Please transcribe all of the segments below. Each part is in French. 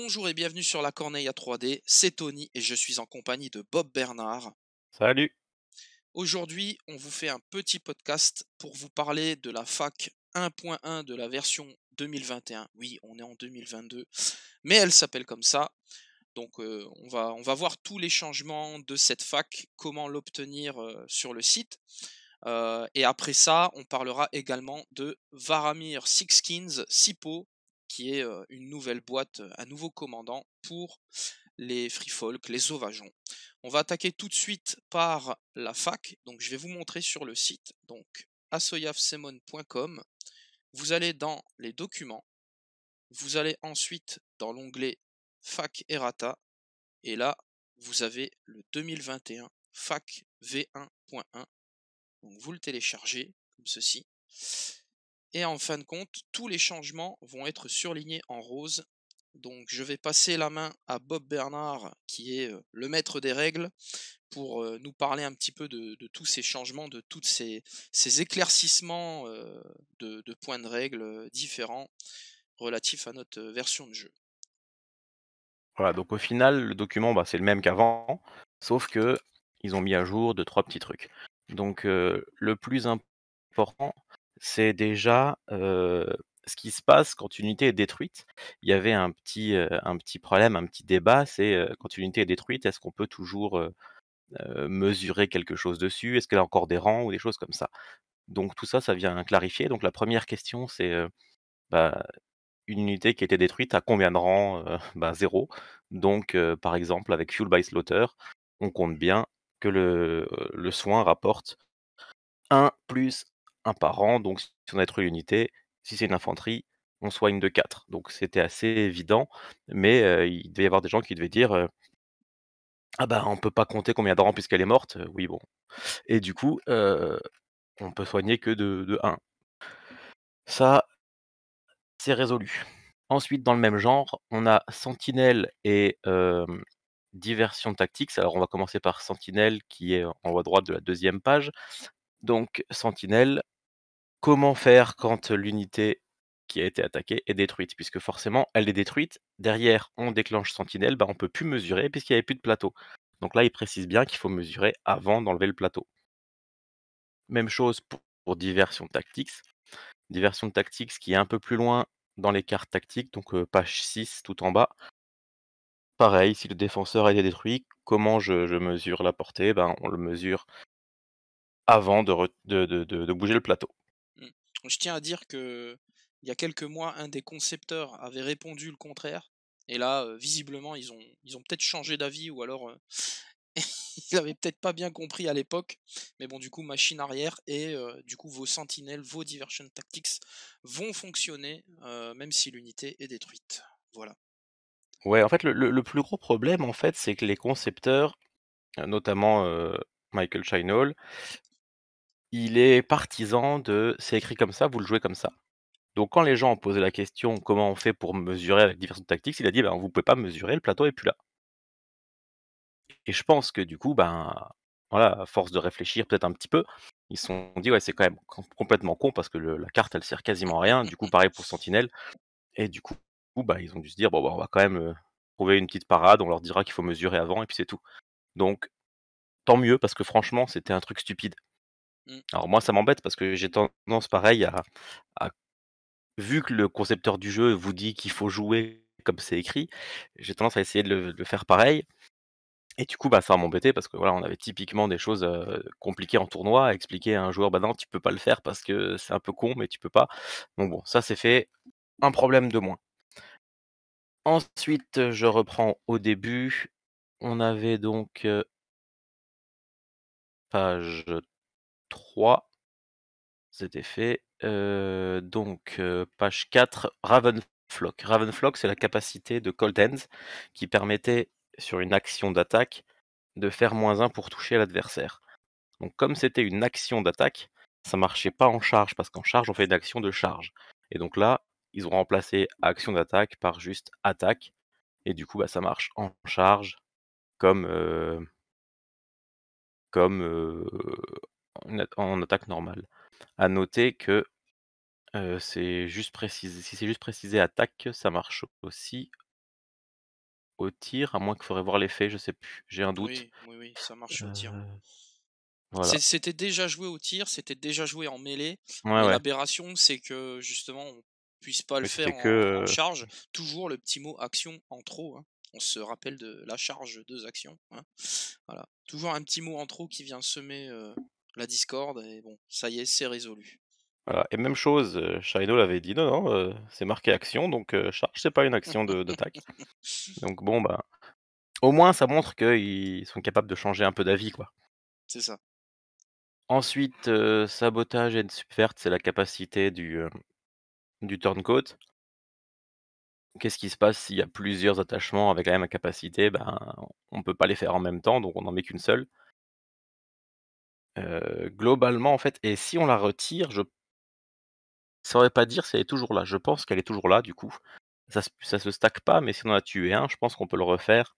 Bonjour et bienvenue sur la Corneille à 3D, c'est Tony et je suis en compagnie de Bob Bernard. Salut. Aujourd'hui, on vous fait un petit podcast pour vous parler de la fac 1.1 de la version 2021. Oui, on est en 2022, mais elle s'appelle comme ça. Donc on va voir tous les changements de cette fac, comment l'obtenir sur le site. Et après ça, on parlera également de Varamir Sixskins Sipo, qui est une nouvelle boîte, un nouveau commandant pour les free folk, les sauvageons. On va attaquer tout de suite par la fac. Donc je vais vous montrer sur le site. Donc asoyafsemon.com. Vous allez dans les documents. Vous allez ensuite dans l'onglet fac errata. Et là, vous avez le 2021 fac V1.1. Donc vous le téléchargez comme ceci. Et en fin de compte, tous les changements vont être surlignés en rose. Donc je vais passer la main à Bob Bernard, qui est le maître des règles, pour nous parler un petit peu de tous ces changements, de tous ces éclaircissements de points de règles différents relatifs à notre version de jeu. Voilà, donc au final, le document, c'est le même qu'avant, sauf que ils ont mis à jour 2-3 petits trucs. Donc, le plus important, c'est déjà, ce qui se passe quand une unité est détruite. Il y avait un petit problème, un petit débat, c'est, quand une unité est détruite, est-ce qu'on peut toujours, mesurer quelque chose dessus? Est-ce qu'elle a encore des rangs ou des choses comme ça? Donc tout ça, ça vient clarifier. Donc la première question, c'est, bah une unité qui a été détruite à combien de rangs? 0. Donc, par exemple, avec Fuel by Slaughter, on compte bien que le soin rapporte 1 plus 1 par rang. Donc si on a détruit l'unité, si c'est une infanterie, on soigne de 4. Donc c'était assez évident, mais il devait y avoir des gens qui devaient dire, «Ah bah, on peut pas compter combien de rangs puisqu'elle est morte». Oui bon, et du coup, on peut soigner que de 1. Ça, c'est résolu. Ensuite, dans le même genre, on a Sentinelle et Diversion Tactics. Alors, on va commencer par Sentinelle qui est en haut à droite de la deuxième page. Donc, Sentinelle, comment faire quand l'unité qui a été attaquée est détruite? Puisque forcément, elle est détruite. Derrière, on déclenche Sentinelle, on peut plus mesurer puisqu'il n'y avait plus de plateau. Donc là, il précise bien qu'il faut mesurer avant d'enlever le plateau. Même chose pour Diversion Tactics. Diversion Tactics qui est un peu plus loin dans les cartes tactiques, donc page 6 tout en bas. Pareil, si le défenseur a été détruit, comment je mesure la portée? On le mesure avant de re de bouger le plateau. Mm. Je tiens à dire que il y a quelques mois, un des concepteurs avait répondu le contraire. Et là, visiblement, ils ont peut-être changé d'avis ou alors ils avaient peut-être pas bien compris à l'époque. Mais bon, du coup, machine arrière et du coup, vos sentinelles, vos diversion tactics vont fonctionner même si l'unité est détruite. Voilà. Ouais, en fait, le plus gros problème, en fait, c'est que les concepteurs, notamment, Michael Chinall, il est partisan de: «C'est écrit comme ça, vous le jouez comme ça». Donc quand les gens ont posé la question: «Comment on fait pour mesurer avec Diversion Tactics?» il a dit: «Vous pouvez pas mesurer, le plateau est plus là». Et je pense que du coup, voilà, à force de réfléchir peut-être un petit peu, ils se sont dit: «Ouais, c'est quand même complètement con parce que le la carte, elle sert quasiment à rien». Du coup, pareil pour Sentinelle, et du coup, ils ont dû se dire: «Bon, on va quand même, trouver une petite parade, on leur dira qu'il faut mesurer avant et puis c'est tout». Donc tant mieux parce que franchement, c'était un truc stupide. Mm. Alors moi, ça m'embête parce que j'ai tendance pareil à vu que le concepteur du jeu vous dit qu'il faut jouer comme c'est écrit, j'ai tendance à essayer de le faire pareil. Et du coup, ça va m'embêter parce que voilà, on avait typiquement des choses, compliquées en tournoi à expliquer à un joueur: «Bah non, tu peux pas le faire parce que c'est un peu con, mais tu peux pas». Donc bon, ça c'est fait, un problème de moins. Ensuite, je reprends au début. On avait donc, page 3, c'était fait. Donc, page 4, Ravenflock. Ravenflock, c'est la capacité de Cold Hands qui permettait, sur une action d'attaque, de faire -1 pour toucher l'adversaire. Donc comme c'était une action d'attaque, ça marchait pas en charge, parce qu'en charge, on fait une action de charge. Et donc là, ils ont remplacé action d'attaque par juste attaque, et du coup, ça marche en charge comme, comme, en attaque normale. À noter que, c'est juste précisé si c'est juste précisé attaque, ça marche aussi. au tir, à moins qu'il faudrait voir l'effet, je sais plus, j'ai un doute. Oui, oui, oui, ça marche au tir. Heu, voilà. C'était déjà joué au tir, c'était déjà joué en mêlée, Ouais, mais ouais, l'aberration, c'est que justement, on puisse pas le oui, faire c'était que, en charge. Toujours le petit mot action en trop, hein. On se rappelle de la charge 2 actions, hein. Voilà. Toujours un petit mot en trop qui vient semer, la discorde et bon, ça y est, c'est résolu. voilà et même chose, Shadow l'avait dit: «Non, non, c'est marqué action donc charge, c'est pas une action de d'attaque». Donc bon, bah, au moins ça montre qu'ils sont capables de changer un peu d'avis, quoi. C'est ça. Ensuite, sabotage and subvert, c'est la capacité du turncoat. Qu'est-ce qui se passe s'il y a plusieurs attachements avec la même capacité? Ben, on peut pas les faire en même temps, donc on en met qu'une seule. Globalement, en fait et si on la retire, je saurais pas dire si elle est toujours là. Je pense qu'elle est toujours là, du coup. Ça se stack pas, mais si on en a tué un, je pense qu'on peut le refaire,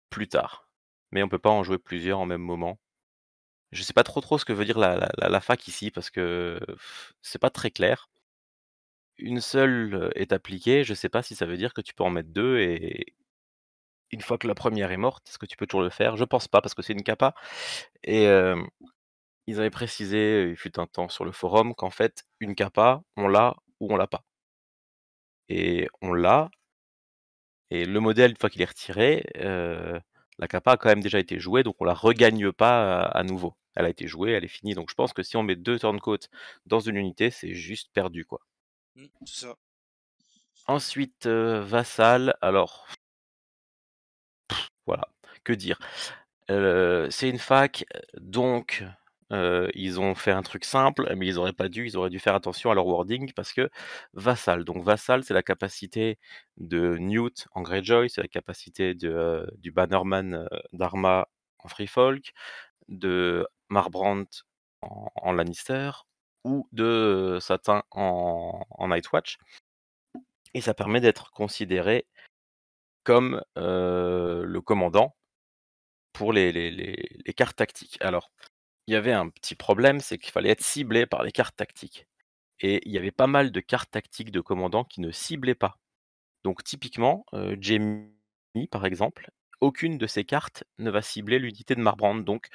plus tard. Mais on peut pas en jouer plusieurs en même moment. Je sais pas trop ce que veut dire la fac ici parce que c'est pas très clair. Une seule, est appliquée, je sais pas si ça veut dire que tu peux en mettre 2 et une fois que la première est morte, est-ce que tu peux toujours le faire? Je pense pas parce que c'est une capa et ils avaient précisé, il fut un temps sur le forum qu'en fait, une capa, on l'a ou on l'a pas et on l'a et le modèle, une fois qu'il est retiré, la capa a quand même déjà été jouée, donc on la regagne pas à nouveau. Elle a été jouée, elle est finie, donc je pense que si on met 2 turncoats dans une unité, c'est juste perdu, quoi. C'est ça. Ensuite, vassal, alors voilà, que dire? C'est une fac, donc ils ont fait un truc simple, mais ils auraient dû faire attention à leur wording parce que vassal, donc vassal, c'est la capacité de Newt en Greyjoy, c'est la capacité du Bannerman, d'Arma en Free Folk, de Marbrandt en Lannister ou de Satin en Night's Watch et ça permet d'être considéré comme, le commandant pour les cartes tactiques. Alors il y avait un petit problème, c'est qu'il fallait être ciblé par les cartes tactiques et il y avait pas mal de cartes tactiques de commandants qui ne ciblaient pas. Donc typiquement, Jaime, par exemple, aucune de ces cartes ne va cibler l'unité de Marbrand, donc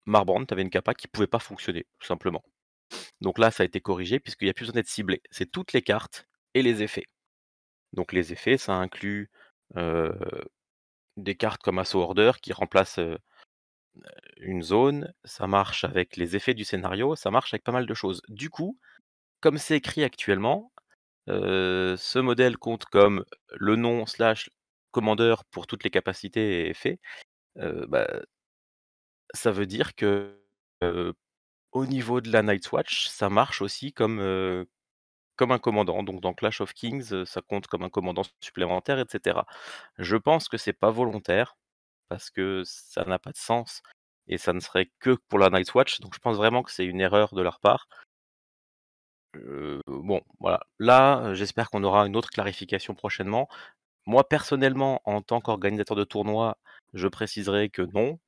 Marbrand, tu avais une capa qui pouvait pas fonctionner, tout simplement. Donc là, ça a été corrigé puisqu'il y a plus besoin d'être ciblé. C'est toutes les cartes et les effets. Donc les effets, ça inclut, heu, des cartes comme Assaut Order qui remplacent, une zone, ça marche avec les effets du scénario, ça marche avec pas mal de choses. Du coup, comme c'est écrit actuellement, ce modèle compte comme le nom slash commandeur pour toutes les capacités et effets, bah, ça veut dire que, heu, au niveau de la Night's Watch, ça marche aussi comme un commandant. Donc dans Clash of Kings, ça compte comme un commandant supplémentaire et cetera. Je pense que c'est pas volontaire, parce que ça n'a pas de sens et ça ne serait que pour la Night's Watch, donc je pense vraiment que c'est une erreur de leur part. Bon, voilà. Là, j'espère qu'on aura une autre clarification prochainement. Moi, personnellement, en tant qu'organisateur de tournoi, je préciserai que non,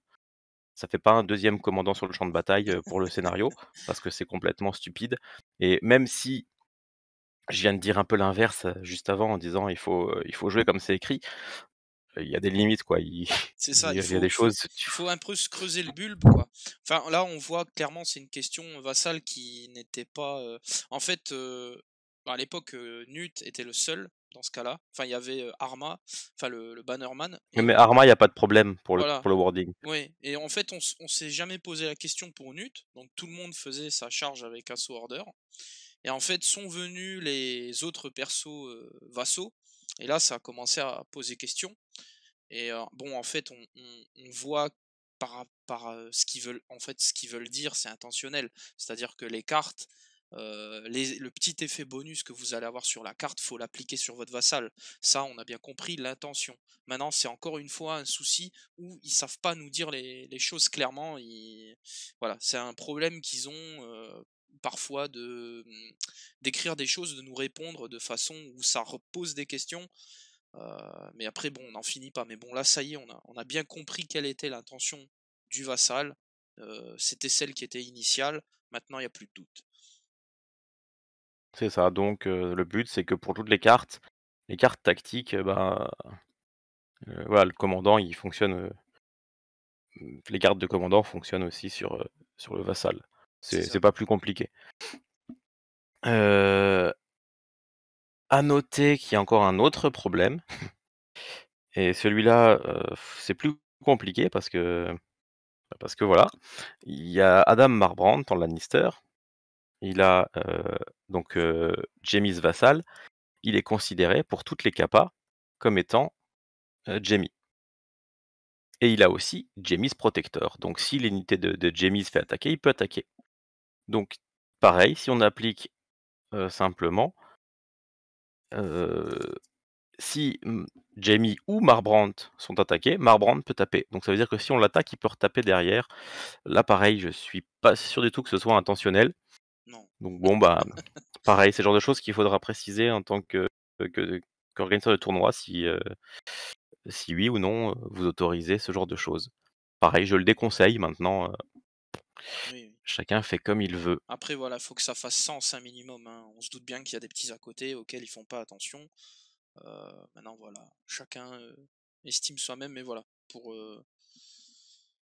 ça fait pas un deuxième commandant sur le champ de bataille, pour le scénario, parce que c'est complètement stupide et même si je viens de dire un peu l'inverse, juste avant en disant: «Il faut jouer comme c'est écrit», il y a des limites quoi, il C'est ça, il y a des choses tu il faut un peu se creuser le bulbe, quoi. Enfin, là, on voit clairement, c'est une question vassale qui n'était pas. En fait, à l'époque, Newt était le seul dans ce cas-là. Enfin, il y avait Arma, enfin le Bannerman, et mais Arma, il y a pas de problème pour le voilà. pour le wording. Oui, et en fait, on s'est jamais posé la question pour Newt, donc tout le monde faisait sa charge avec Assaut Order. Et en fait, sont venus les autres persos vassaux, et là, ça a commencé à poser question. Et bon, en fait, on voit ce qu'ils veulent, en fait, ce qu'ils veulent dire, c'est intentionnel. C'est-à-dire que les cartes, le petit effet bonus que vous allez avoir sur la carte, faut l'appliquer sur votre vassal. Ça, on a bien compris l'intention. Maintenant, c'est encore une fois un souci où ils savent pas nous dire les choses clairement. Voilà, c'est un problème qu'ils ont parfois d'écrire des choses, de nous répondre de façon où ça repose des questions. Mais après, bon, on n'en finit pas. Mais bon, là, ça y est, on a bien compris quelle était l'intention du vassal. C'était celle qui était initiale. Maintenant, il n'y a plus de doute. C'est ça, donc le but, c'est que pour toutes les cartes tactiques, bah Voilà, le commandant, il fonctionne, les gardes de commandant fonctionnent aussi sur le vassal. C'est C'est ça. pas plus compliqué. Heu, à noter qu'il y a encore un autre problème et celui-là, c'est plus compliqué parce que voilà, il y a Adam Marbrand en Lannister, il a, donc Jaime vassal, il est considéré pour toutes les kappas comme étant, Jaime et il a aussi Jaime's Protector. Donc si l'unité de Jaime se fait attaquer, il peut attaquer. Donc pareil, si on applique, simplement, heu, si, Jaime ou Marbrand sont attaqués, Marbrand peut taper. Donc ça veut dire que si on l'attaque, il peut retaper derrière. Là pareil, je suis pas sûr du tout que ce soit intentionnel. Non. Donc bon, bah, pareil, c'est le genre de choses qu'il faudra préciser en tant que qu'organisateur de tournoi si oui ou non, vous autorisez ce genre de choses. Pareil, je le déconseille maintenant, Oui, oui. chacun fait comme il veut. Après, voilà, faut que ça fasse sens un minimum, hein. On se doute bien qu'il y a des petits à côté auxquels ils font pas attention. Maintenant, voilà, chacun estime soi-même, mais voilà, pour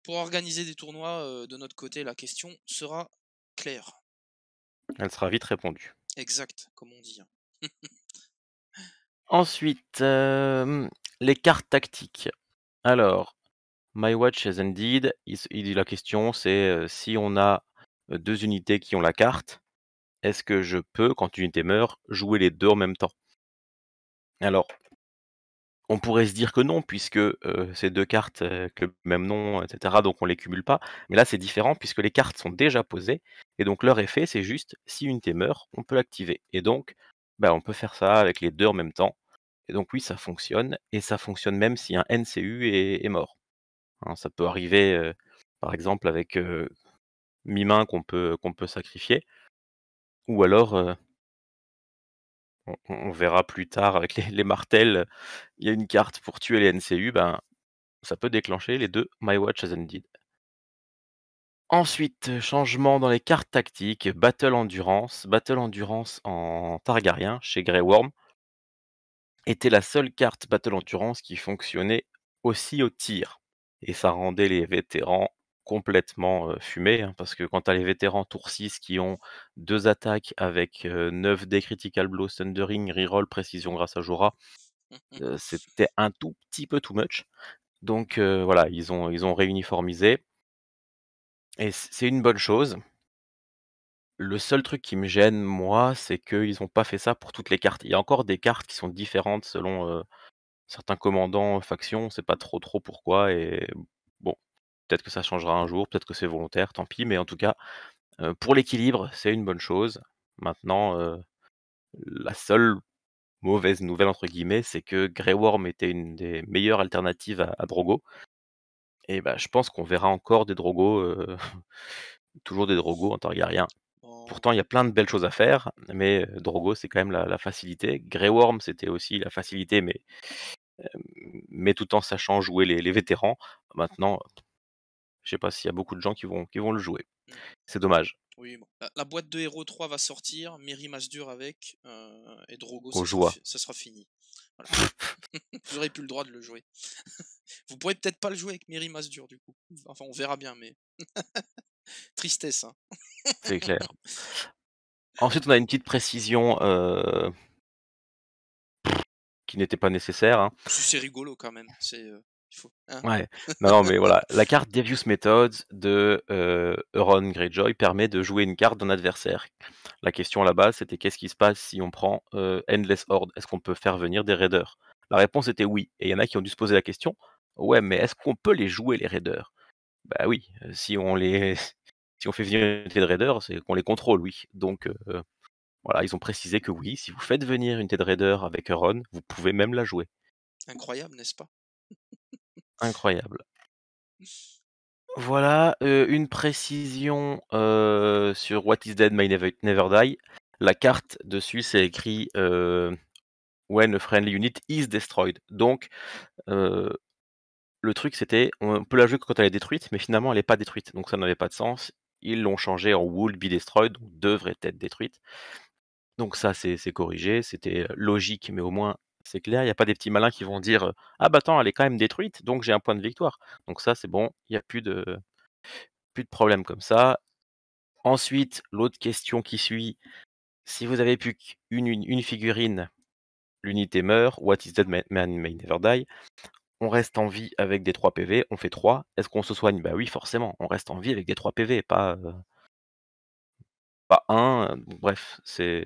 organiser des tournois de notre côté, la question sera claire. Elle sera vite répondue. Exact, comme on dit, hein. Ensuite, les cartes tactiques. Alors, My Watch has ended, il dit la question c'est, si on a, 2 unités qui ont la carte, est-ce que je peux, quand une unité meurt, jouer les 2 en même temps? Alors, on pourrait se dire que non puisque, c'est 2 cartes, avec le même nom et cetera, donc on les cumule pas. Mais là, c'est différent puisque les cartes sont déjà posées et donc leur effet, c'est juste si une unité meurt, on peut l'activer et donc, bah, on peut faire ça avec les 2 en même temps et donc oui, ça fonctionne et ça fonctionne même si un NCU est mort, hein. Ça peut arriver, par exemple avec, Mimain qu'on peut sacrifier ou alors, on verra plus tard avec les martels, il y a une carte pour tuer les NCU, ben, ça peut déclencher les 2 My Watch has ended. Ensuite, changement dans les cartes tactiques, Battle Endurance. Battle Endurance en Targaryen, chez Grey Worm, était la seule carte Battle Endurance qui fonctionnait aussi au tir. Et ça rendait les vétérans complètement, fumés, hein, parce que quand tu as les vétérans tour 6 qui ont 2 attaques avec, 9 dés critical blow, thundering, reroll, précision grâce à Jorah, c'était un tout petit peu too much. Donc voilà, ils ont réuniformisé et c'est une bonne chose. Le seul truc qui me gêne, moi, c'est qu'ils ont pas fait ça pour toutes les cartes. Il y a encore des cartes qui sont différentes selon, certains commandants, factions, on sait pas trop pourquoi et bon, peut-être que ça changera un jour, peut-être que c'est volontaire, tant pis, mais en tout cas, pour l'équilibre, c'est une bonne chose. Maintenant, la seule «mauvaise nouvelle» entre guillemets, c'est que Grey Worm était une des meilleures alternatives à Drogo et bah, je pense qu'on verra encore des Drogo, toujours des Drogo en Targaryen. Bon, Pourtant, il y a plein de belles choses à faire, mais Drogo, c'est quand même la facilité. Grey Worm, c'était aussi la facilité, mais tout en sachant jouer les vétérans. Maintenant, je sais pas s'il y a beaucoup de gens qui vont le jouer. mmh, C'est dommage. oui, bon. La boîte de héros 3 va sortir, Merry Masdur avec, et Drogo, Aux joies. ça sera fini. Voilà. Vous aurez plus le droit de le jouer. Vous pourrez peut-être pas le jouer avec Merry Masdur du coup. Enfin, on verra bien, mais tristesse, hein. C'est clair. Ensuite, on a une petite précision, qui n'était pas nécessaire, hein. Si c'est rigolo quand même, il faut, hein? Ouais, non, mais voilà, la carte Devious Methods de, Euron Greyjoy permet de jouer une carte d'un adversaire. La question à la base, c'était qu'est-ce qui se passe si on prend, Endless Horde? Est-ce qu'on peut faire venir des raiders? La réponse était oui et il y en a qui ont dû se poser la question: «Ouais, mais est-ce qu'on peut les jouer les raiders?» Bah oui, si on fait venir une unité de raiders, c'est qu'on les contrôle, oui. Donc voilà, ils ont précisé que oui, si vous faites venir une unité de raiders avec Euron, vous pouvez même la jouer. Incroyable, n'est-ce pas? Incroyable. Voilà, une précision, sur What is Dead May Never Die. La carte dessus, c'est écrit, When a friendly unit is destroyed. Donc, heu, le truc c'était, on peut la jouer que quand elle est détruite, mais finalement elle est pas détruite, donc ça n'avait pas de sens. Ils l'ont changé en Would be destroyed, donc devrait être détruite. Donc ça c'est corrigé, c'était, logique, mais au moins C'est clair, il y a pas des petits malins qui vont dire, «Ah bah attends, elle est quand même détruite, donc j'ai un point de victoire». Donc ça, c'est bon, il y a plus de problème comme ça. Ensuite, l'autre question qui suit, si vous avez plus qu'une figurine, l'unité meurt, what is dead man may never die. On reste en vie avec des 3 PV, on fait 3. Est-ce qu'on se soigne? Bah oui, forcément, on reste en vie avec des 3 PV, pas 1, bref, c'est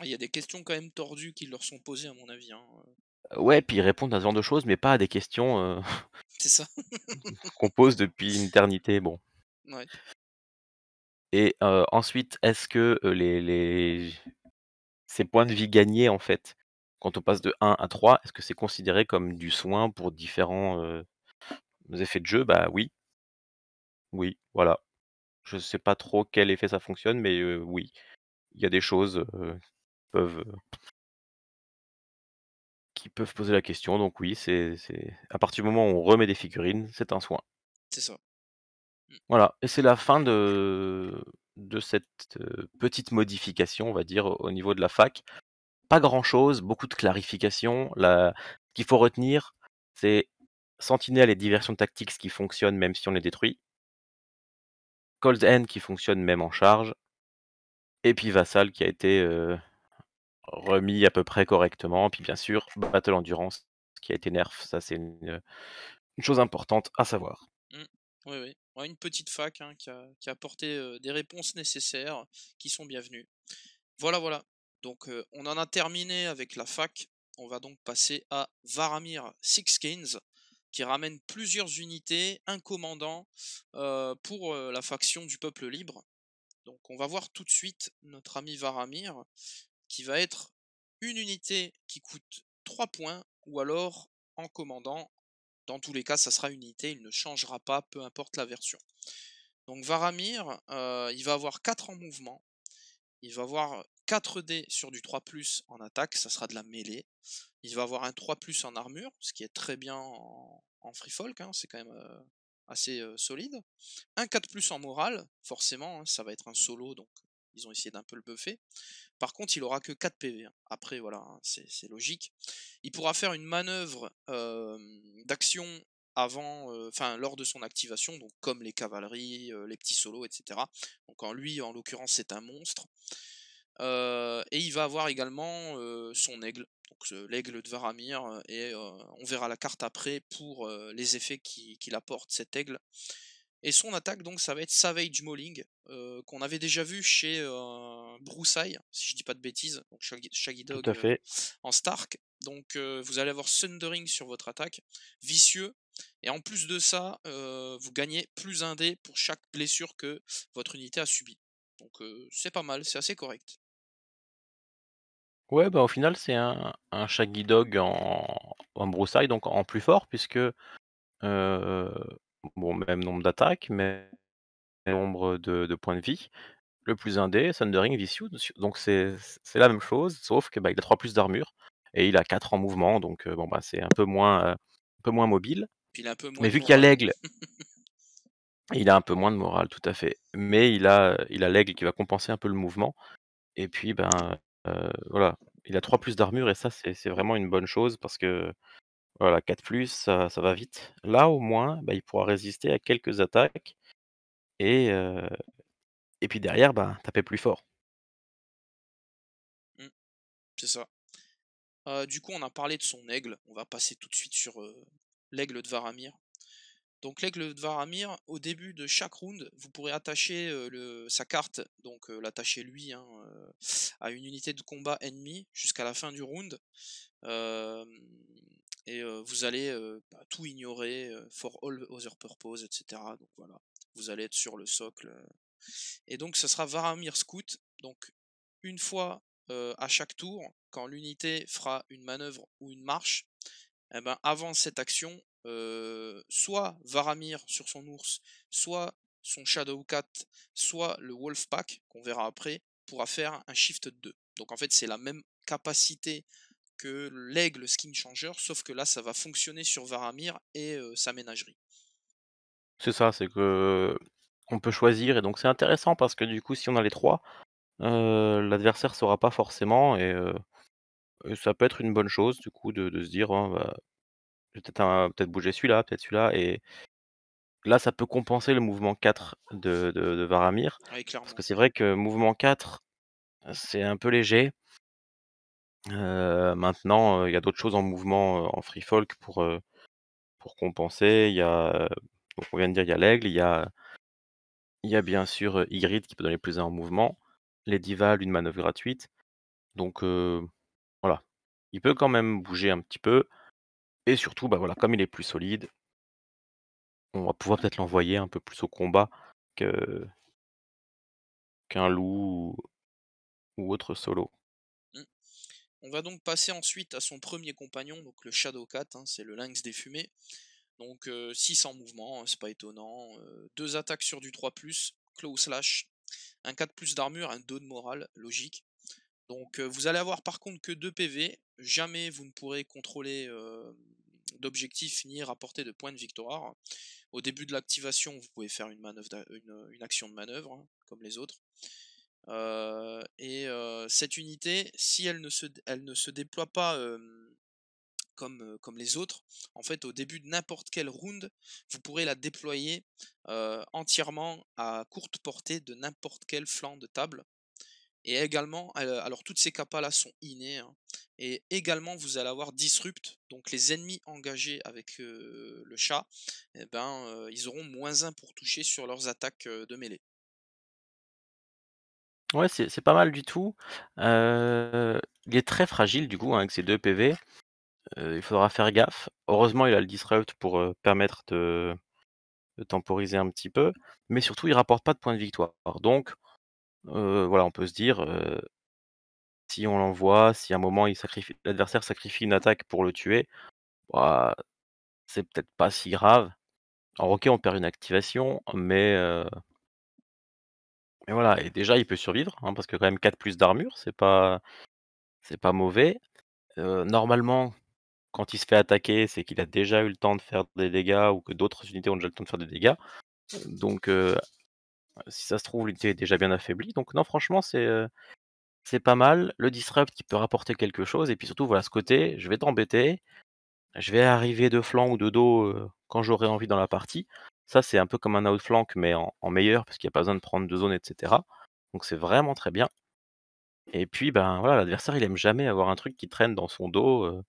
Ah, il y a des questions quand même tordues qui leur sont posées à mon avis, hein, ouais, puis ils répondent à ce genre de choses, mais pas à des questions, c'est ça. qu'on pose depuis une éternité, bon. Ouais, Et ensuite, est-ce que, les ces points de vie gagnés, en fait, quand on passe de 1 à 3, est-ce que c'est considéré comme du soin pour différents, effets de jeu? Bah oui, oui, voilà. Je sais pas trop quel effet ça fonctionne, mais oui, il y a des choses, peuvent, qui peuvent poser la question, donc oui, c'est à partir du moment où on remet des figurines, c'est un soin. c'est ça. Mmh. Voilà, et c'est la fin de cette, petite modification, on va dire, au niveau de la fac. Pas grand-chose, beaucoup de clarifications. Ce qu'il faut retenir, c'est Sentinelle et diversion tactique, ce qui fonctionne même si on les détruit. Cold End qui fonctionne même en charge, et puis Vassal qui a été, remis à peu près correctement. Puis bien sûr, Battle Endurance qui a été nerf, ça c'est une chose importante à savoir. Mmh. Oui, oui. Ouais, une petite fac, hein, qui a apporté, des réponses nécessaires qui sont bienvenues. Voilà, voilà. Donc, on en a terminé avec la fac. On va donc passer à Varamir Sixskins, qui ramène plusieurs unités, un commandant, pour, la faction du peuple libre. Donc on va voir tout de suite notre ami Varamir, qui va être une unité qui coûte 3 points, ou alors en commandant. Dans tous les cas, ça sera une unité, il ne changera pas, peu importe la version. Donc Varamir, il va avoir 4 en mouvement, il va avoir 4 dés sur du 3+ en attaque, ça sera de la mêlée. Il va avoir un 3+ en armure, ce qui est très bien en free folk, hein, c'est quand même assez solide. Un 4+ en morale, forcément, hein, ça va être un solo, donc ils ont essayé d'un peu le buffer. Par contre, il aura que 4 PV, hein. Après, voilà, hein, c'est logique. Il pourra faire une manœuvre d'action avant, enfin lors de son activation, donc comme les cavaleries, les petits solos, etc. Donc en lui, en l'occurrence, c'est un monstre. Et il va avoir également son aigle, donc l'aigle de Varamir, et on verra la carte après pour les effets qu'il apporte cet aigle. Et son attaque, donc, ça va être Savage Mauling, qu'on avait déjà vu chez Broussailles, si je dis pas de bêtises, donc Shaggy Tout Dog à fait. en Stark. Donc vous allez avoir Thundering sur votre attaque, vicieux, et en plus de ça, vous gagnez plus un dé pour chaque blessure que votre unité a subi. Donc c'est pas mal, c'est assez correct. Ouais, bah, au final, c'est un Shaggy Dog en broussailles, donc en plus fort puisque, bon, même nombre d'attaques, même nombre de points de vie. Le plus indé, Thundering, Vicious, donc c'est la même chose, sauf que, bah, il a 3 plus d'armure et il a 4 en mouvement, donc bon, bah, c'est un peu moins mobile. Puis il a un peu moins Mais de vu qu'il y a morale. l'aigle, il a un peu moins de morale, tout à fait. Mais il a l'aigle qui va compenser un peu le mouvement, et puis, ben, voilà, il a 3 plus d'armure et ça, c'est vraiment une bonne chose parce que, voilà, 4 plus, ça va vite. Là, au moins, bah, il pourra résister à quelques attaques, et puis derrière, bah, taper plus fort. Mm, c'est ça. Du coup, on a parlé de son aigle. On va passer tout de suite sur l'aigle de Varamir. Donc l'aigle de Varamir, au début de chaque round, vous pourrez attacher sa carte, donc l'attacher lui, hein, à une unité de combat ennemie jusqu'à la fin du round. Euh, et vous allez tout ignorer, for all other purpose, etc. Donc voilà, vous allez être sur le socle. Et donc ça sera Varamir Scout. Donc une fois à chaque tour, quand l'unité fera une manœuvre ou une marche, eh ben, avant cette action, soit Varamir sur son ours, soit son Shadowcat, soit le Wolfpack, qu'on verra après, pourra faire un shift de 2. Donc en fait, c'est la même capacité que l'aigle skin changer, sauf que là, ça va fonctionner sur Varamir et sa ménagerie. C'est ça, c'est que on peut choisir, et donc c'est intéressant parce que du coup, si on a les 3, l'adversaire saura pas forcément, et Ça peut être une bonne chose du coup de se dire: «Oh bah, je vais peut-être bouger celui-là, peut-être celui-là» et là, ça peut compenser le mouvement 4 de Varamir. Ouais, Parce clairement. que c'est vrai que mouvement 4, c'est un peu léger. Maintenant, il y a d'autres choses en mouvement, en free folk pour compenser. Il y a, donc on vient de dire, il y a l'aigle, il y a bien sûr, Ygritte qui peut donner plus 1 en mouvement. Les divals, une manœuvre gratuite. Donc voilà. Il peut quand même bouger un petit peu et surtout, bah, voilà, comme il est plus solide, on va pouvoir peut-être l'envoyer un peu plus au combat que qu'un loup ou autre solo. Mmh. On va donc passer ensuite à son premier compagnon, donc le Shadowcat, hein, c'est le lynx des fumées. Donc 6 en mouvement, hein, c'est pas étonnant. 2 attaques sur du 3+, claw slash, un 4+ d'armure, un 2 de morale, logique. Donc vous allez avoir par contre que 2 PV, jamais vous ne pourrez contrôler d'objectifs ni rapporter de points de victoire. Au début de l'activation, vous pouvez faire une manœuvre une action de manœuvre, hein, comme les autres. Cette unité, si elle ne se déploie pas comme les autres, en fait, au début de n'importe quel round, vous pourrez la déployer entièrement à courte portée de n'importe quel flanc de table. Et également, alors toutes ces capas là sont innés, hein, et également vous allez avoir Disrupt, donc les ennemis engagés avec le chat, eh ben, ils auront -1 pour toucher sur leurs attaques de mêlée. Ouais, c'est pas mal du tout. Il est très fragile du coup, hein, avec ses 2 PV. Il faudra faire gaffe. Heureusement, il a le disrupt pour, permettre de temporiser un petit peu, mais surtout il rapporte pas de points de victoire. Donc, voilà, on peut se dire, si on l'envoie, si à un moment l'adversaire sacrifie une attaque pour le tuer, bah, c'est peut-être pas si grave. Alors OK, on perd une activation, mais voilà et déjà il peut survivre, hein, parce que quand même 4 plus d'armure, c'est pas mauvais. Normalement, quand il se fait attaquer, c'est qu'il a déjà eu le temps de faire des dégâts ou que d'autres unités ont déjà le temps de faire des dégâts. Donc si ça se trouve, l'unité est déjà bien affaiblie. Donc non, franchement, c'est pas mal. Le disrupt qui peut rapporter quelque chose et puis surtout, voilà, ce côté, je vais t'embêter, je vais arriver de flanc ou de dos, quand j'aurai envie dans la partie. Ça, c'est un peu comme un outflank mais en meilleur parce qu'il y a pas besoin de prendre 2 zones et cetera. Donc c'est vraiment très bien et puis, ben, voilà, l'adversaire, il aime jamais avoir un truc qui traîne dans son dos,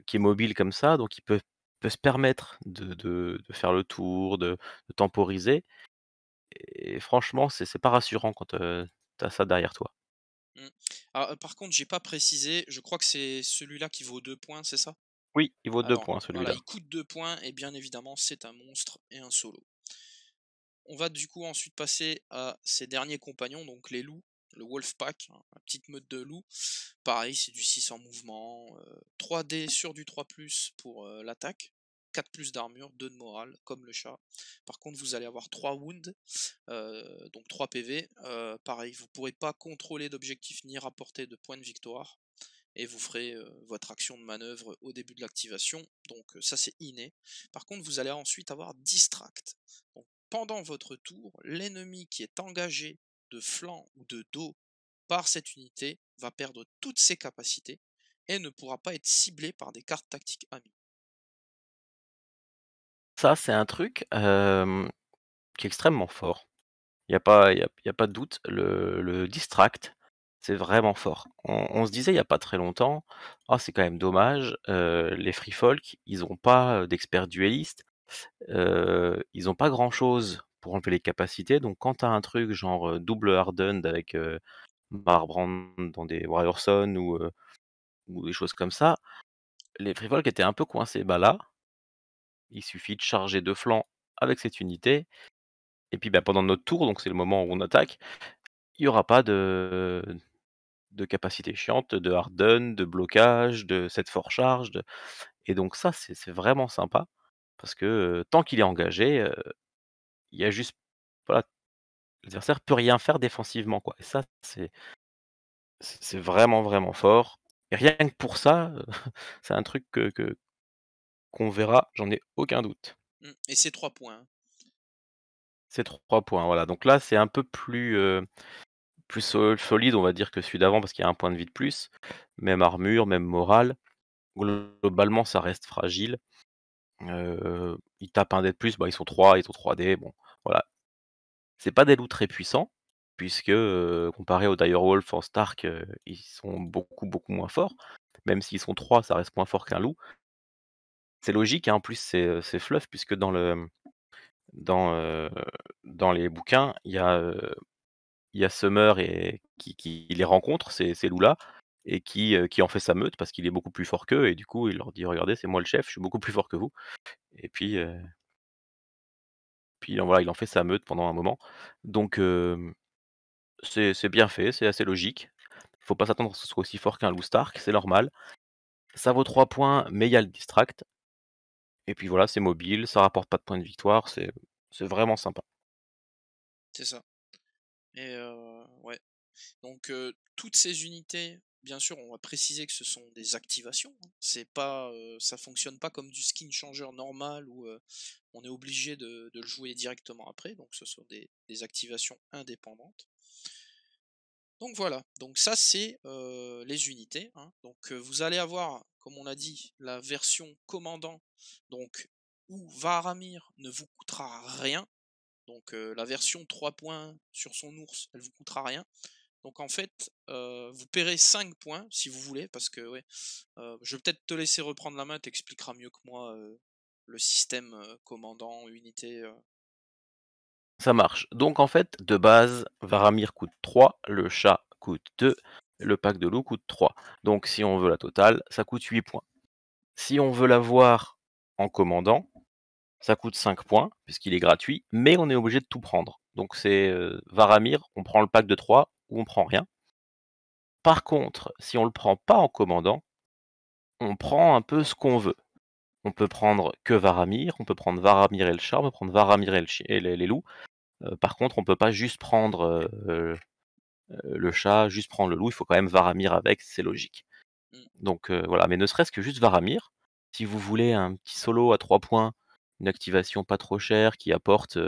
qui est mobile comme ça, donc il peut se permettre de faire le tour, de temporiser et franchement, c'est pas rassurant quand, tu as ça derrière toi. Mmh. Ah, par contre, j'ai pas précisé, je crois que c'est celui-là qui vaut 2 points, c'est ça? Oui, il vaut 2 Alors, points voilà, celui-là. il coûte 2 points et bien évidemment, c'est un monstre et un solo. On va du coup ensuite passer à ses derniers compagnons, donc les loups, le Wolfpack, hein, la petite meute de loups. Pareil, c'est du 6 en mouvement, 3 dés sur du 3+ pour l'attaque, 4+ d'armure, 2 de morale, comme le chat. Par contre, vous allez avoir 3 wounds, donc 3 PV. Pareil, vous ne pourrez pas contrôler d'objectif ni rapporter de points de victoire. Et vous ferez votre action de manœuvre au début de l'activation. Donc ça c'est inné. Par contre, vous allez ensuite avoir Distract. Donc, pendant votre tour, l'ennemi qui est engagé de flanc ou de dos par cette unité va perdre toutes ses capacités et ne pourra pas être ciblé par des cartes tactiques amies. Ça, c'est un truc, qui est extrêmement fort. Il y a pas de doute, le distract, c'est vraiment fort. On se disait il y a pas très longtemps: «Ah, c'est quand même dommage, les free folk, ils ont pas, d'experts duellistes, ils ont pas grand-chose pour enlever les capacités, donc quand tu as un truc genre, double hardened avec, Marbrand dans des Warrior Sun ou des choses comme ça, les free folk étaient un peu coincés». Bah là, il suffit de charger de flanc avec cette unité et puis, bah, pendant notre tour, donc c'est le moment où on attaque, il y aura pas de capacité chiante, de harden, de blocage, de set for charge, et donc ça, c'est vraiment sympa parce que, tant qu'il est engagé, il y a juste voilà, l'adversaire peut rien faire défensivement, quoi, et ça, c'est vraiment, vraiment fort et rien que pour ça, c'est un truc qu'on verra, j'en ai aucun doute. Et c'est 3 points, hein. C'est 3 points, voilà, donc là, c'est un peu plus solide, on va dire, que celui d'avant parce qu'il y a un point de vie de plus. Même armure, même morale. Globalement, ça reste fragile. Ils tapent un dé de plus, bah, ils sont 3, ils ont 3 dés, bon, voilà. C'est pas des loups très puissants puisque, comparé aux Direwolf en Stark, ils sont beaucoup, beaucoup moins forts. Même s'ils sont 3, ça reste moins fort qu'un loup. C'est logique, hein, en plus c'est fluff puisque dans, heu, dans les bouquins, il y a Summer et qui les rencontre, ces loups-là, et qui en fait sa meute parce qu'il est beaucoup plus fort qu'eux et du coup, il leur dit: «Regardez, c'est moi le chef, je suis beaucoup plus fort que vous» et puis voilà, il en fait sa meute pendant un moment. Donc c'est bien fait, c'est assez logique. Faut pas s'attendre à ce que ce soit aussi fort qu'un loup Stark, c'est normal. Ça vaut 3 points, mais il y a le distract et puis voilà, c'est mobile, ça rapporte pas de points de victoire, c'est vraiment sympa. C'est ça. Et ouais. Donc toutes ces unités, bien sûr, on va préciser que ce sont des activations, hein. C'est pas, ça fonctionne pas comme du skin changer normal où on est obligé de le jouer directement après. Donc ce sont des activations indépendantes. Donc voilà, donc ça c'est les unités, hein. Donc vous allez avoir, comme on a dit, la version commandant, donc où Varamir ne vous coûtera rien. Donc la version 3 points sur son ours, elle vous coûtera rien. Donc en fait, vous paierez 5 points si vous voulez, parce que ouais, je vais peut-être te laisser reprendre la main, t'expliqueras mieux que moi le système commandant, unité. Ça marche. Donc en fait, de base, Varamir coûte 3, le chat coûte 2, le pack de loup coûte 3. Donc si on veut la totale, ça coûte 8 points. Si on veut l'avoir en commandant, ça coûte 5 points, puisqu'il est gratuit, mais on est obligé de tout prendre. Donc c'est Varamir, on prend le pack de 3 ou on prend rien. Par contre, si on le prend pas en commandant, on prend un peu ce qu'on veut. On peut prendre que Varamir, on peut prendre Varamir et le chat, on peut prendre Varamir et, et les loups. Par contre, on peut pas juste prendre le chat, juste prendre le loup, il faut quand même Varamir avec, c'est logique. Mm. Donc voilà, mais ne serait-ce que juste Varamir, si vous voulez un petit solo à 3 points, une activation pas trop chère qui apporte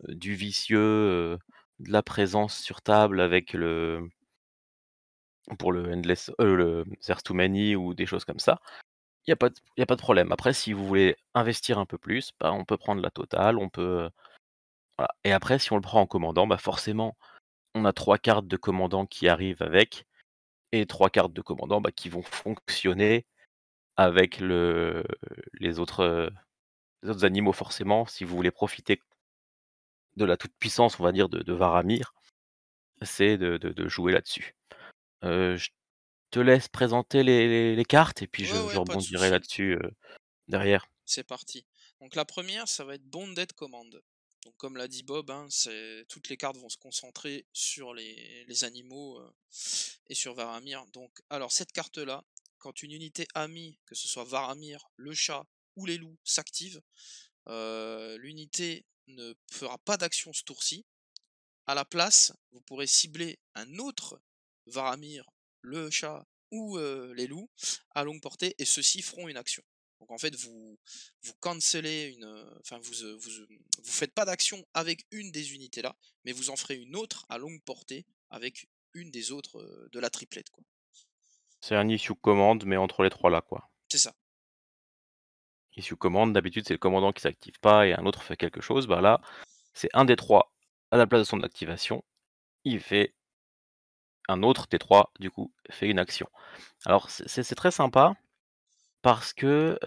du vicieux, de la présence sur table avec pour le Endless, le There's Too Many ou des choses comme ça, il y a pas de problème. Après, si vous voulez investir un peu plus, bah, on peut prendre la totale, on peut, voilà. Et après, si on le prend en commandant, bah forcément, on a 3 cartes de commandant qui arrivent avec et 3 cartes de commandant, bah, qui vont fonctionner avec les autres animaux forcément. Si vous voulez profiter de la toute puissance, on va dire, de Varamir, c'est de jouer là-dessus. Je te laisse présenter les cartes et puis Ouais, je ouais, pas de rebondirai souci. là-dessus, derrière. C'est parti. Donc la première, ça va être Bonded Command. Donc comme l'a dit Bob, hein, toutes les cartes vont se concentrer sur les animaux et sur Varamir. Donc alors cette carte-là, quand une unité amie, que ce soit Varamir, le chat ou les loups, s'active, l'unité ne fera pas d'action ce tour-ci. À la place, vous pourrez cibler un autre Varamir, le chat ou les loups à longue portée et ceux-ci feront une action. Donc en fait, vous cancelez enfin vous faites pas d'action avec une des unités là, mais vous en ferez une autre à longue portée avec une des autres de la triplette quoi. C'est un issue commande, mais entre les 3 là, quoi. C'est ça. Issue commande, d'habitude, c'est le commandant qui s'active pas et un autre fait quelque chose. Bah là, c'est un des 3 à la place de son activation, il fait un autre des 3 du coup, fait une action. Alors c'est très sympa parce que,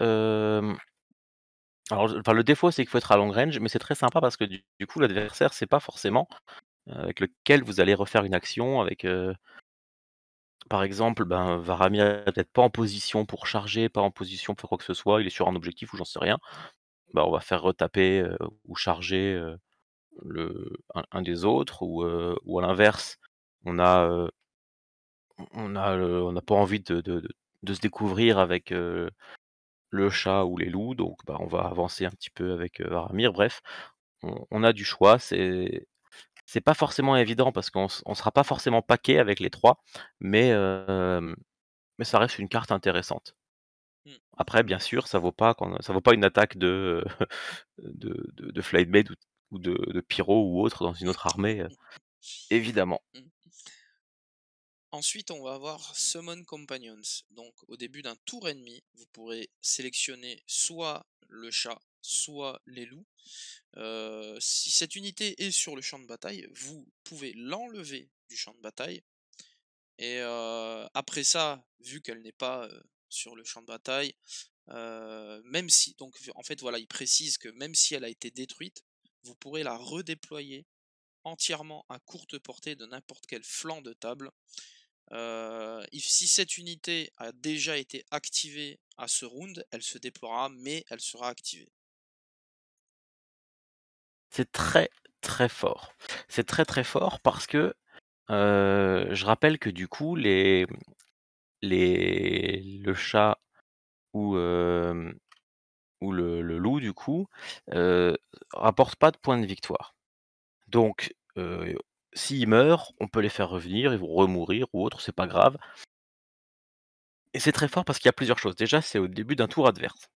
alors enfin le défaut, c'est qu'il faut être à long range, mais c'est très sympa parce que du coup, l'adversaire, c'est pas forcément, avec lequel vous allez refaire une action avec, par exemple, ben, Varamir est peut-être pas en position pour charger, pas en position pour quoi que ce soit, il est sur un objectif ou j'en sais rien. Bah, on va faire retaper, ou charger, le un des autres ou à l'inverse, on a, on n'a pas envie de se découvrir avec, le chat ou les loups, donc bah, on va avancer un petit peu avec, Varamir. Bref, on a du choix, c'est pas forcément évident parce on sera pas forcément paquet avec les 3, mais mais ça reste une carte intéressante. Mm. Après bien sûr, ça vaut pas une attaque de Flightblade ou de Pyro ou autre dans une autre armée, évidemment. Ensuite, on va avoir Summon Companions. Donc, au début d'un tour ennemi, vous pourrez sélectionner soit le chat, soit les loups. Si cette unité est sur le champ de bataille, vous pouvez l'enlever du champ de bataille. Et après ça, vu qu'elle n'est pas sur le champ de bataille, même si, donc en fait, voilà, il précise que même si elle a été détruite, vous pourrez la redéployer entièrement à courte portée de n'importe quel flanc de table. Si cette unité a déjà été activée à ce round, elle se déploiera, mais elle sera activée. C'est très, très fort. C'est très, très fort parce que, je rappelle que du coup le chat ou, ou le loup du coup, rapportent pas de points de victoire. Donc, s'ils meurent, on peut les faire revenir, ils vont remourir ou autre, c'est pas grave. Et c'est très fort parce qu'il y a plusieurs choses. Déjà, c'est au début d'un tour adverse.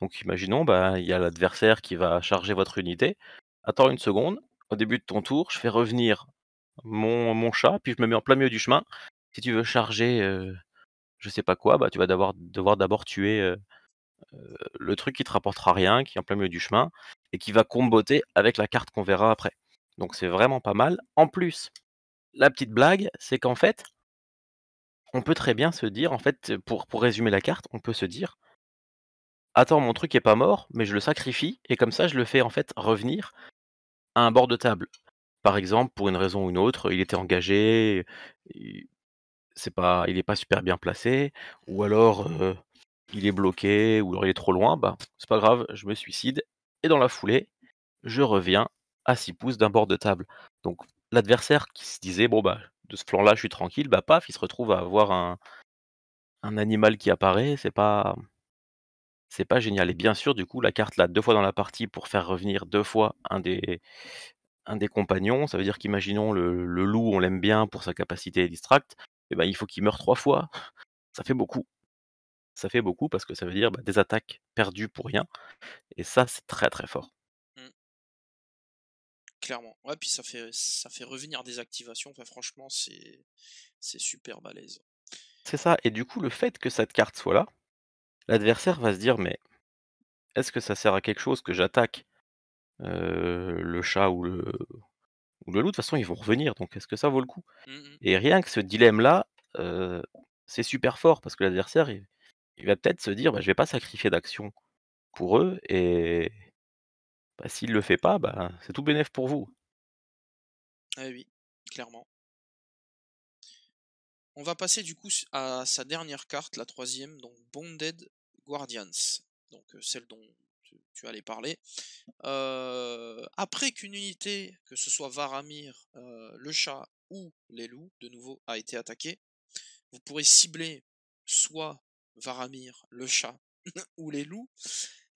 Donc imaginons, bah, il y a l'adversaire qui va charger votre unité. Attends une seconde, au début de ton tour, je fais revenir mon chat, puis je me mets en plein milieu du chemin. Si tu veux charger, je sais pas quoi, bah, tu vas devoir d'abord tuer, le truc qui te rapportera rien, qui est en plein milieu du chemin et qui va comboter avec la carte qu'on verra après. Donc c'est vraiment pas mal. En plus, la petite blague, c'est qu'en fait, on peut très bien se dire, en fait, pour résumer la carte, on peut se dire: «Attends, mon truc est pas mort, mais je le sacrifie et comme ça je le fais, en fait, revenir à un bord de table». Par exemple, pour une raison ou une autre, il était engagé, i il est pas super bien placé ou alors, il est bloqué ou alors il est trop loin, bah, c'est pas grave, je me suicide et dans la foulée, je reviens à 6 pouces d'un bord de table. Donc l'adversaire qui se disait: «Bon, bah, de ce flanc-là, je suis tranquille», bah, paf, il se retrouve à avoir un animal qui apparaît, c'est pas génial et bien sûr, du coup, la carte là, 2 fois dans la partie pour faire revenir 2 fois un des compagnons, ça veut dire qu'imaginons le loup, on l'aime bien pour sa capacité distract, et ben, il faut qu'il meure 3 fois. Ça fait beaucoup. Ça fait beaucoup parce que ça veut dire, bah, des attaques perdues pour rien et ça, c'est très, très fort. Mm, clairement. Ouais, puis ça fait revenir des activations. Enfin, franchement, c'est super balèze. C'est ça et du coup, le fait que cette carte soit là, l'adversaire va se dire: «Mais est-ce que ça sert à quelque chose que j'attaque, le chat ou le loup? De toute façon, ils vont revenir, donc est-ce que ça vaut le coup?» Mm, Et rien que ce dilemme-là, heu, c'est super fort parce que l'adversaire, il va peut-être se dire: «Bah, je vais pas sacrifier d'action pour eux et bah, s'il le fait pas, bah, c'est tout bénef pour vous». ah oui, clairement. On va passer du coup à sa dernière carte, la troisième, donc Bonded Guardians, donc celle dont tu allais parler. Après qu'une unité, que ce soit Varamir, le chat ou les loups, de nouveau, a été attaquée, vous pourrez cibler soit Varamir, le chat ou les loups,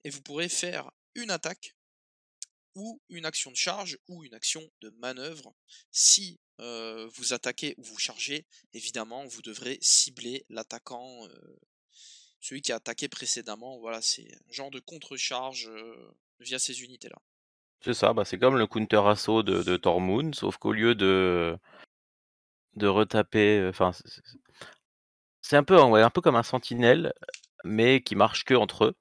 et vous pourrez faire une attaque ou une action de charge ou une action de manœuvre. Si vous attaquez ou vous chargez, évidemment, vous devrez cibler l'attaquant, celui qui a attaqué précédemment. Voilà, c'est un genre de contre-charge via ces unités-là. C'est ça, bah, c'est comme le counter assaut de Tormund, sauf qu'au lieu de retaper, enfin, c'est un peu, ouais, un peu comme un sentinelle, mais qui marche que entre eux.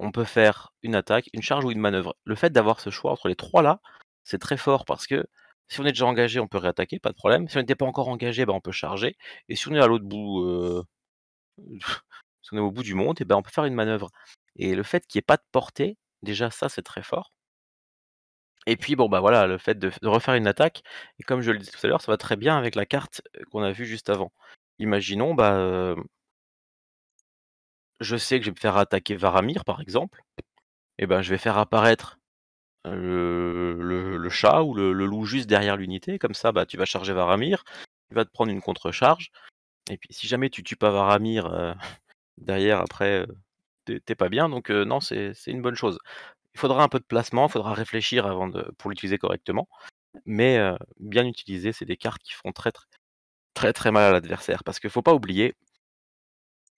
On peut faire une attaque, une charge ou une manœuvre. Le fait d'avoir ce choix entre les 3 là, c'est très fort parce que si on est déjà engagé, on peut réattaquer, pas de problème. Si on n'était pas encore engagé, bah, on peut charger et si on est à l'autre bout, si on est au bout du monde et ben, on peut faire une manœuvre et le fait qu'il y ait pas de portée, déjà ça, c'est très fort et puis bon, bah, voilà, le fait de refaire une attaque et comme je le disais tout à l'heure, ça va très bien avec la carte, qu'on a vue juste avant. Imaginons, bah, je sais que je vais me faire attaquer Varamir, par exemple et ben, je vais faire apparaître le chat ou le loup juste derrière l'unité, comme ça, bah, tu vas charger Varamir, tu vas te prendre une contre-charge et puis si jamais tu tues pas Varamir, derrière après, tu pas bien donc non, c'est une bonne chose. Il faudra un peu de placement, il faudra réfléchir avant de pour l'utiliser correctement, mais bien utilisé, c'est des cartes qui font très, très, très, très mal à l'adversaire parce qu'il faut pas oublier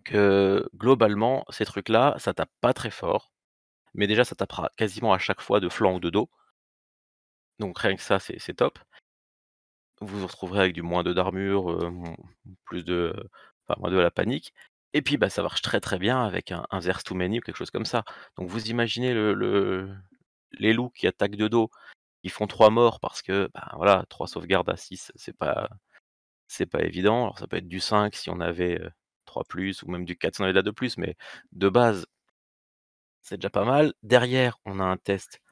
que globalement, ces trucs-là, ça tape pas très fort, mais déjà ça tapera quasiment à chaque fois de flanc ou de dos, donc rien que ça, c'est top. vous vous retrouverez avec du -2 d'armure, plus de enfin -2 à la panique et puis, bah, ça marche très, très bien avec un There's Too Many ou quelque chose comme ça. Donc vous imaginez les loups qui attaquent de dos, ils font 3 morts parce que, bah, voilà, 3 sauvegardes à 6, c'est pas évident. Alors ça peut être du 5 si on avait, 3 plus ou même du 4 si on avait de la 2 plus, mais de base, c'est déjà pas mal. Derrière, on a un test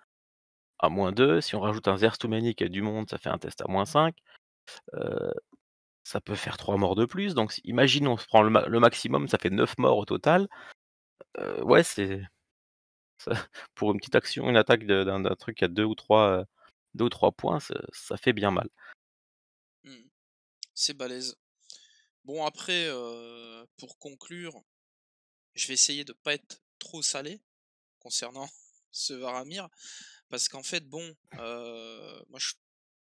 à -2. Si on rajoute un There's Too Many qui a du monde, ça fait un test à -5. Heu, Ça peut faire 3 morts de plus, donc si imagine on se prend le maximum, ça fait 9 morts au total. Ouais, c'est ça pour une petite action, une attaque d'un truc à 2 ou 3 points, ça fait bien mal. Mmh. C'est balèze. Bon après, pour conclure, je vais essayer de pas être trop salé concernant ce Varamir, parce qu'en fait bon, moi je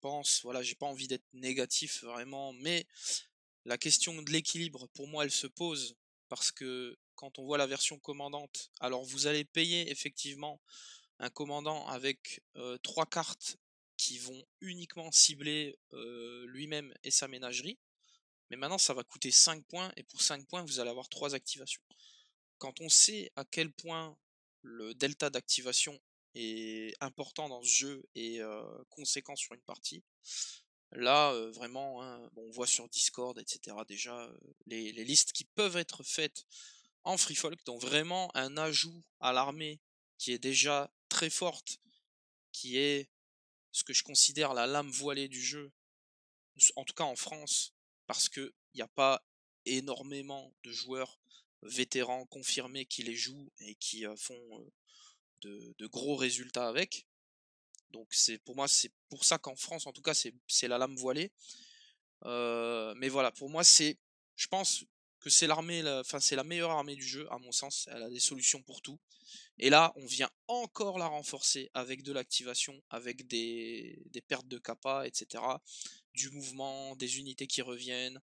pense, voilà, j'ai pas envie d'être négatif vraiment, mais la question de l'équilibre, pour moi, elle se pose parce que quand on voit la version commandante, alors vous allez payer effectivement un commandant avec 3 cartes qui vont uniquement cibler lui-même et sa ménagerie, mais maintenant ça va coûter 5 points et pour 5 points vous allez avoir 3 activations. Quand on sait à quel point le delta d'activation est important dans ce jeu et conséquent sur une partie, là, vraiment, hein, bon, on voit sur Discord et cetera déjà, les listes qui peuvent être faites en free folk, donc vraiment un ajout à l'armée qui est déjà très forte, qui est ce que je considère la lame voilée du jeu, en tout cas en France, parce qu'il y a pas énormément de joueurs vétérans confirmés qui les jouent et qui, font, de gros résultats avec. Donc c'est pour moi, c'est pour ça qu'en France, en tout cas, c'est la lame voilée. Mais voilà, pour moi, je pense que c'est enfin, c'est la meilleure armée du jeu, à mon sens. Elle a des solutions pour tout. Et là, on vient encore la renforcer avec de l'activation, avec des pertes de capa, etc. Du mouvement, des unités qui reviennent.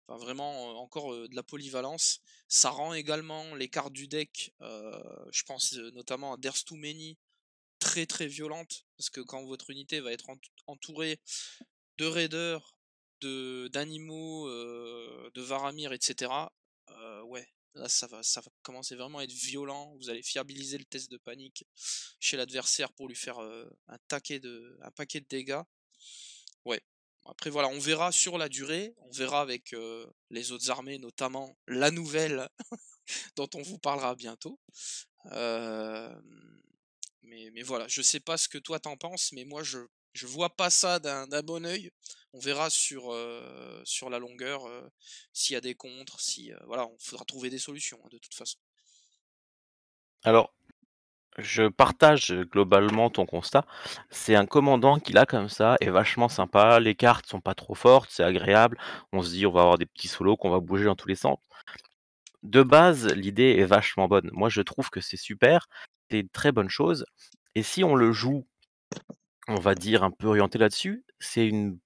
Enfin, vraiment, encore de la polyvalence. Ça rend également les cartes du deck, je pense notamment à There's Too Many, très très violente. Parce que quand votre unité va être entourée de raiders, d'animaux, de Varamir, etc. Ouais, là ça va commencer vraiment à être violent. Vous allez fiabiliser le test de panique chez l'adversaire pour lui faire un paquet de dégâts. Ouais. Après voilà, on verra sur la durée, on verra avec les autres armées, notamment la nouvelle dont on vous parlera bientôt. Euh, mais voilà, je sais pas ce que toi t'en penses, mais moi je vois pas ça d'un bon œil. On verra sur la longueur s'il y a des contres, si voilà, on faudra trouver des solutions hein, de toute façon. Alors, je partage, globalement ton constat. C'est un commandant qui là comme ça est vachement sympa, les cartes sont pas trop fortes, c'est agréable. On se dit: «On va avoir des petits solos qu'on va bouger dans tous les sens». De base, l'idée est vachement bonne. Moi, je trouve que c'est super, c'est une très bonne chose et si on le joue, on va dire un peu orienté là-dessus, c'est une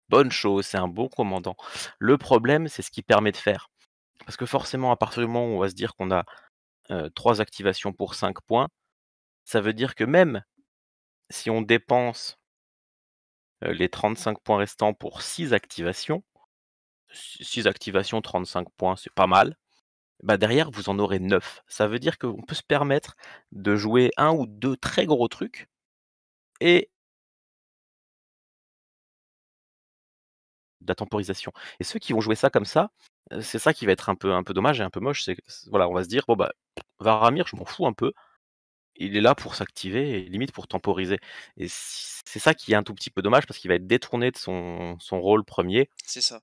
bonne chose, c'est un bon commandant. Le problème, c'est ce qu'il permet de faire. Parce que forcément, à partir du moment où on va se dire qu'on a, 3 activations pour 5 points, ça veut dire que même si on dépense, les 35 points restants pour 6 activations, 6 activations, 35 points, c'est pas mal. Bah, derrière, vous en aurez 9. Ça veut dire qu'on peut se permettre de jouer un ou 2 très gros trucs et de la temporisation et ceux qui vont jouer ça comme ça, c'est ça qui va être un peu dommage et un peu moche, c'est que voilà, on va se dire: «Bon, bah, Varamir, je m'en fous un peu, il est là pour s'activer et limite pour temporiser» et c'est ça qui est un tout petit peu dommage parce qu'il va être détourné de son rôle premier C'est ça.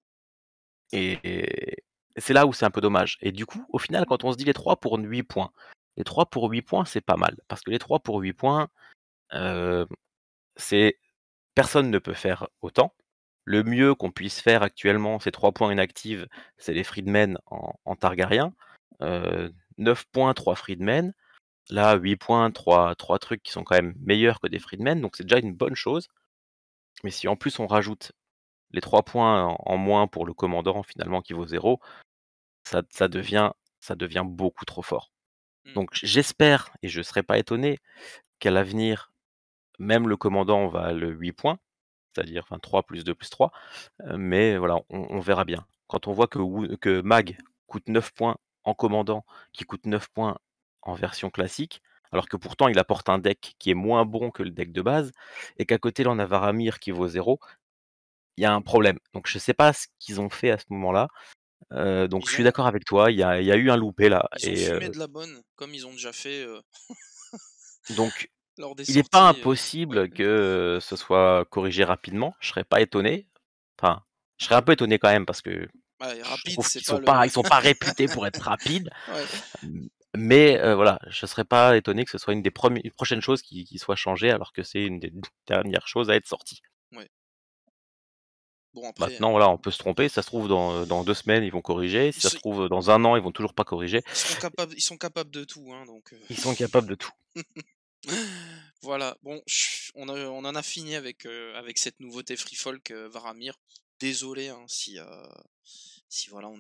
et c'est là où c'est un peu dommage et du coup, au final, quand on se dit les 3 pour 8 points, les 3 pour 8 points, c'est pas mal parce que les 3 pour 8 points, heu, c'est personne ne peut faire autant. Le mieux qu'on puisse faire actuellement, c'est 3 points inactives, c'est les Freedmen en Targaryen. Heu, 9 points, 3 Freedmen. Là, 8 points, trois trucs qui sont quand même meilleurs que des Freedmen, donc c'est déjà une bonne chose. Mais si en plus on rajoute les 3 points en moins pour le commandant finalement qui vaut 0, ça devient beaucoup trop fort. Mm. Donc j'espère et je serais pas étonné qu'à l'avenir, même le commandant va le 8 points. c'est-à-dire enfin 3 plus 2 plus 3, mais voilà, on verra bien. Quand on voit que Mag coûte 9 points en commandant, qui coûte 9 points en version classique, alors que pourtant il apporte un deck qui est moins bon que le deck de base, et qu'à côté là on a Varamir qui vaut 0, il y a un problème. Donc je sais pas ce qu'ils ont fait à ce moment-là, donc je Ils suis ont, d'accord avec toi, il y a eu un loupé là ils ont et fumé de la bonne, comme ils ont déjà fait donc lors des il est pas sorties. Ouais. impossible que ce soit corrigé rapidement, je serais pas étonné. Enfin, je serais un peu étonné quand même parce que Ouais, je rapide, trouve c'est qu'ils pas sont pas le. ils sont pas réputés pour être rapides, Ouais. mais voilà, je serais pas étonné que ce soit une des prochaines choses qui soit changée alors que c'est une des dernières choses à être sorties. Ouais. Bon après, Maintenant voilà, on peut se tromper, si ça se trouve dans 2 semaines ils vont corriger, si ils ça se sont, trouve dans 1 an ils vont toujours pas corriger. ils sont capables de tout, hein, donc. Ils sont capables de tout. Voilà. Bon, on en a fini avec cette nouveauté Free Folk Varamir. Désolé hein, si voilà, moi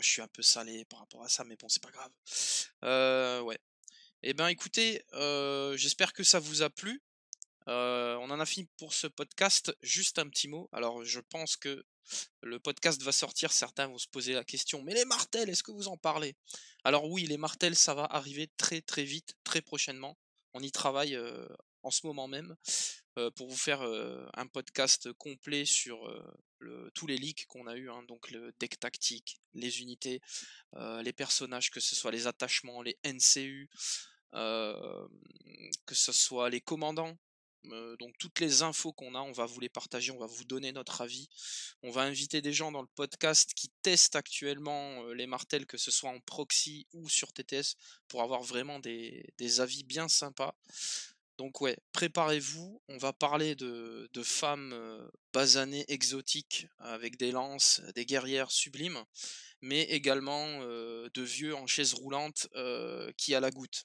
je suis un peu salé par rapport à ça, mais bon, c'est pas grave. Ouais. Eh ben écoutez, j'espère que ça vous a plu. On en a fini pour ce podcast. Juste un petit mot. Alors, je pense que le podcast va sortir. Certains vont se poser la question, mais les martels, est-ce que vous en parlez? Alors oui, les martels, ça va arriver très très vite, très prochainement. On y travaille en ce moment même pour vous faire un podcast complet sur tous les leaks qu'on a eu, hein, donc le deck tactique, les unités, les personnages, que ce soit les attachements, les NCU, euh, que ce soit les commandants. Donc toutes les infos qu'on a, on va vous les partager, on va vous donner notre avis. On va inviter des gens dans le podcast qui testent actuellement les martels, que ce soit en proxy ou sur TTS, pour avoir vraiment des avis bien sympas. Donc ouais, préparez-vous, on va parler de femmes basanées exotiques avec des lances, des guerrières sublimes, mais également de vieux en chaise roulante qui a la goutte.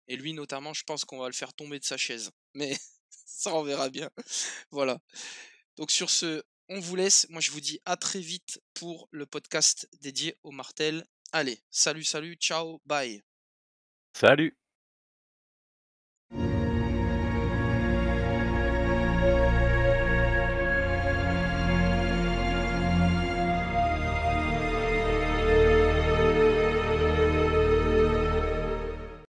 Et lui notamment, je pense qu'on va le faire tomber de sa chaise. Mais ça, on verra bien. Voilà. Donc sur ce, on vous laisse. Moi, je vous dis à très vite pour le podcast dédié au martel. Allez, salut, salut, ciao, bye. Salut!